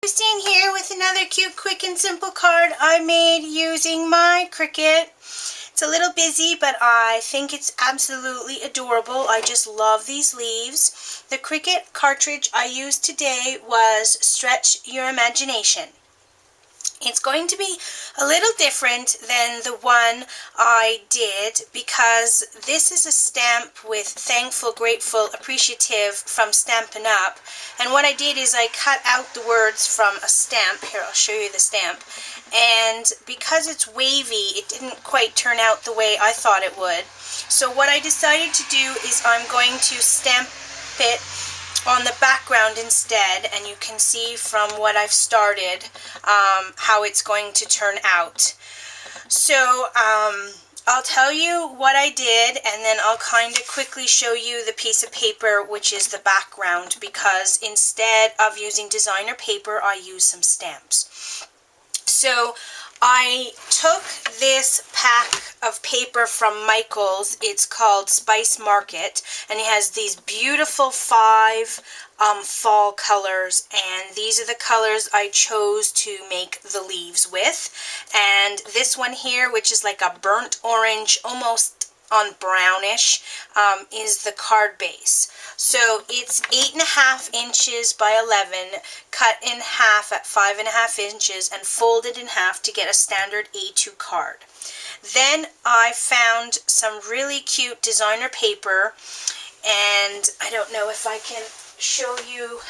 Christine here with another cute, quick, and simple card I made using my Cricut. It's a little busy, but I think it's absolutely adorable. I just love these leaves. The Cricut cartridge I used today was Stretch Your Imagination. It's going to be a little different than the one I did because this is a stamp with thankful, grateful, appreciative from Stampin' Up. And what I did is I cut out the words from a stamp. Here, I'll show you the stamp. And because it's wavy, it didn't quite turn out the way I thought it would. So what I decided to do is I'm going to stamp it on the background instead, and you can see from what I've started how it's going to turn out. So I'll tell you what I did, and then I'll kind of quickly show you the piece of paper which is the background, because instead of using designer paper I used some stamps. So I took this pack of paper from Michael's. It's called Spice Market, and it has these beautiful 5 fall colors, and these are the colors I chose to make the leaves with. And this one here, which is like a burnt orange, almost on brownish, is the card base. So it's 8.5 inches by 11, cut in half at 5.5 inches and folded in half to get a standard A2 card. Then I found some really cute designer paper, and I don't know if I can show you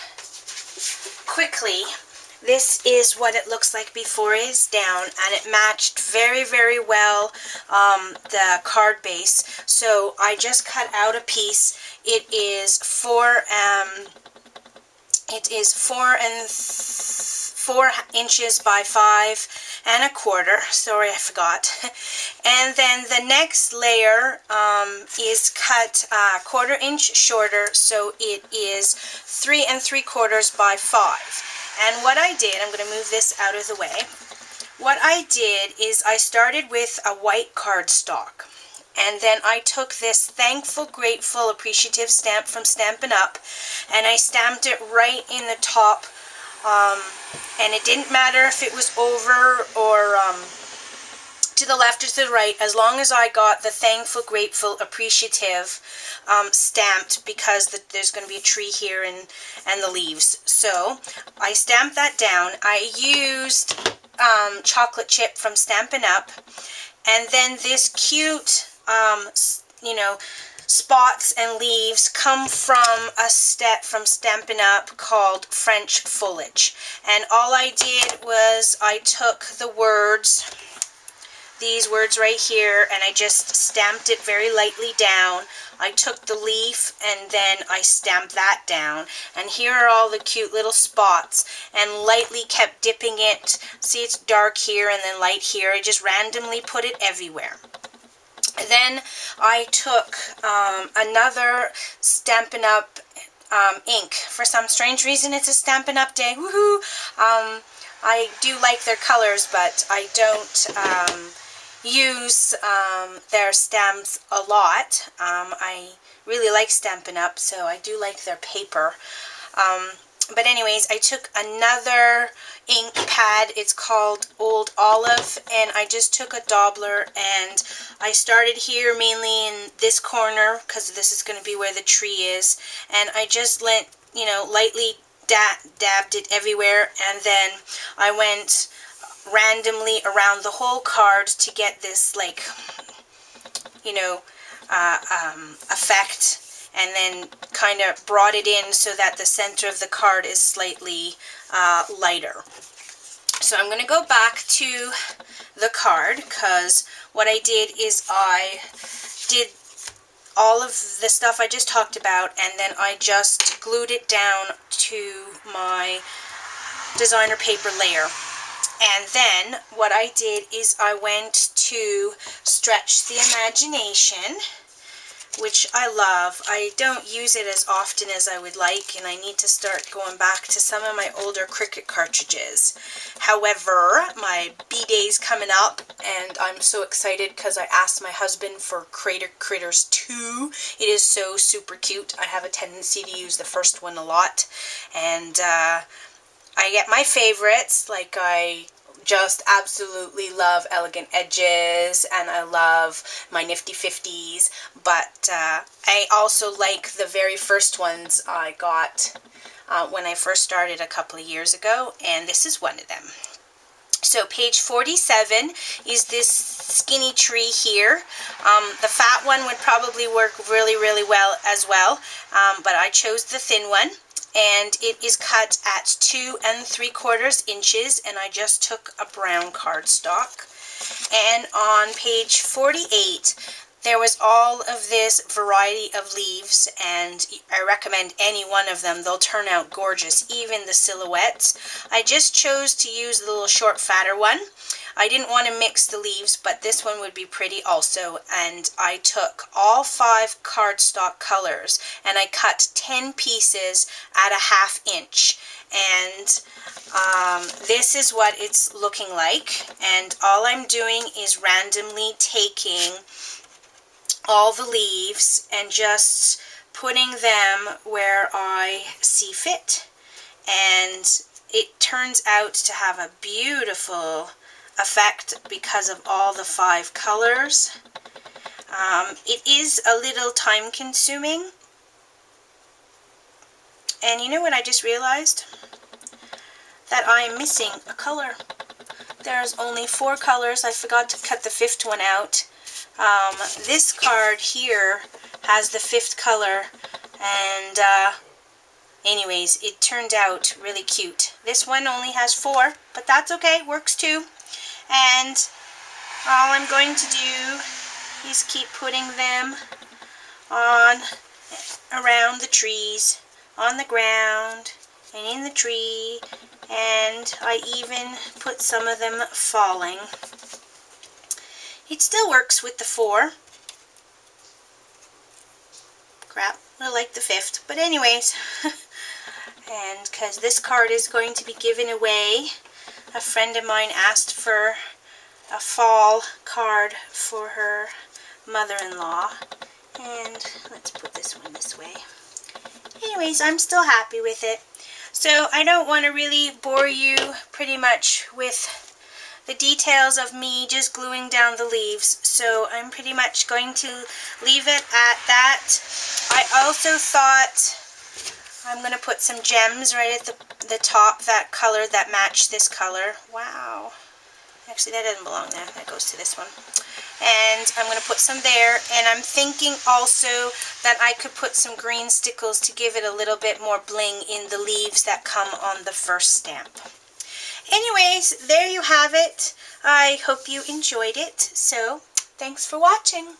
quickly. This is what it looks like before it is down, and it matched very, very well the card base. So I just cut out a piece. It is 4 inches by 5.25. Sorry, I forgot. And then the next layer is cut 1/4 inch shorter, so it is 3 3/4 by 5. And what I did, I'm going to move this out of the way. What I did is I started with a white cardstock, and then I took this thankful, grateful, appreciative stamp from Stampin' Up, and I stamped it right in the top. And it didn't matter if it was over or to the left or to the right, as long as I got the thankful, grateful, appreciative stamped, because there's going to be a tree here and the leaves. So I stamped that down. I used chocolate chip from Stampin' Up, and then this cute, spots and leaves come from a set from Stampin' Up called French Foliage. And all I did was I took the words, these words right here, and I just stamped it very lightly down. I took the leaf and then I stamped that down, and here are all the cute little spots, and lightly kept dipping it. See, it's dark here and then light here. I just randomly put it everywhere. Then I took another Stampin' Up ink. For some strange reason, it's a Stampin' Up day. Woohoo! I do like their colors, but I don't use their stamps a lot. I really like Stampin' Up, so I do like their paper. But anyways, I took another ink pad. It's called Old Olive, and I just took a daubler, and I started here mainly in this corner because this is going to be where the tree is, and I just lightly dabbed it everywhere, and then I went randomly around the whole card to get this effect, and then kind of brought it in so that the center of the card is slightly lighter. So I'm going to go back to the card, because what I did is I did all of the stuff I just talked about, and then I just glued it down to my designer paper layer. And then what I did is I went to Stretch the Imagination, which I love. I don't use it as often as I would like, and I need to start going back to some of my older Cricut cartridges. However, my B-Day's coming up, and I'm so excited because I asked my husband for Creator Critters 2. It is so super cute. I have a tendency to use the first one a lot, and I get my favorites, like I just absolutely love Elegant Edges, and I love my Nifty 50s, but I also like the very first ones I got when I first started a couple of years ago, and this is one of them. So page 47 is this skinny tree here. The fat one would probably work really, really well as well, but I chose the thin one. And it is cut at 2 3/4 inches, and I just took a brown cardstock. And on page 48, there was all of this variety of leaves, and I recommend any one of them. They'll turn out gorgeous, even the silhouettes. I just chose to use the little short, fatter one. I didn't want to mix the leaves, but this one would be pretty also, and I took all 5 cardstock colors, and I cut 10 pieces at a 1/2 inch, and this is what it's looking like. And all I'm doing is randomly taking all the leaves and just putting them where I see fit, and it turns out to have a beautiful effect because of all the 5 colors. It is a little time consuming, and you know what I just realized? That I am missing a color. There's only 4 colors. I forgot to cut the 5th one out. This card here has the 5th color, and anyways, it turned out really cute. This one only has 4, but that's okay, works too. And all I'm going to do is keep putting them on around the trees, on the ground, and in the tree, and I even put some of them falling. It still works with the 4. Crap, I like the 5th, but anyways, and because this card is going to be given away, a friend of mine asked for a fall card for her mother-in-law, and let's put this one this way. Anyways, I'm still happy with it. So I don't want to really bore you pretty much with the details of me just gluing down the leaves, so I'm pretty much going to leave it at that. I also thought I'm going to put some gems right at the top, that color that match this color. Wow. Actually, that doesn't belong there. That goes to this one. And I'm going to put some there. And I'm thinking also that I could put some green stickles to give it a little bit more bling in the leaves that come on the first stamp. Anyways, there you have it. I hope you enjoyed it. So, thanks for watching.